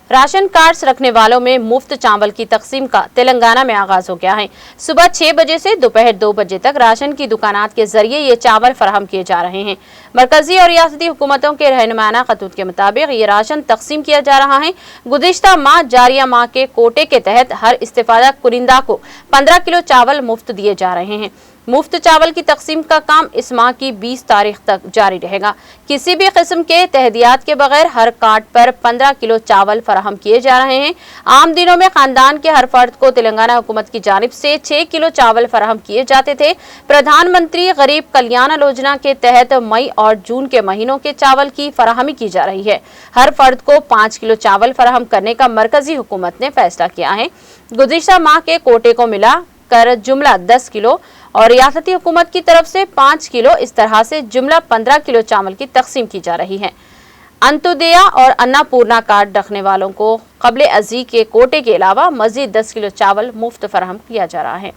Ration cards रखने वालों में मुफ्त चावल की तकसीम का तेलंगाना में आगाज हो गया है। सुबह 6 बजे से दोपहर 2 बजे तक राशन की दुकानात के जरिए ये चावल फराहम किए जा रहे हैं। मरकजी और रियासती हुकूमतों के रहनुमाना खतूत के मुताबिक ये राशन तकसीम किया जा रहा है। गुज़िश्ता माह जारिया माह के कोटे के तहत हर इस्तेफादा कुरिंदा को 15 किलो चावल मुफ्त दिए जा रहे हैं। मुफ्त चावल की तकसीम का काम इस माह की 20 तारीख तक जारी रहेगा। किसी भी किस्म के तहदियात के बगैर हर कार्ड पर 15 किलो चावल फराहम किए जा रहे हैं। आम दिनों में खानदान के हर फर्द को तेलंगाना हुकूमत की जानिब से 6 किलो चावल फराहम किए जाते थे। प्रधानमंत्री गरीब कल्याण योजना के तहत मई और जून के महीनों के चावल की फराहमी की जा रही है। हर फर्द को 5 किलो चावल फराहम करने का मरकजी हुकूमत ने फैसला किया है। गुज़िश्ता माह के कोटे को मिला कर जुमला 10 किलो और रियासती हुकूमत की तरफ से 5 किलो, इस तरह से जुमला 15 किलो चावल की तकसीम की जा रही है। अंत्योदया और अन्नपूर्णा कार्ड रखने वालों को क़ब्ल अज़ी के कोटे के अलावा मज़ीद 10 किलो चावल मुफ्त फराहम किया जा रहा है।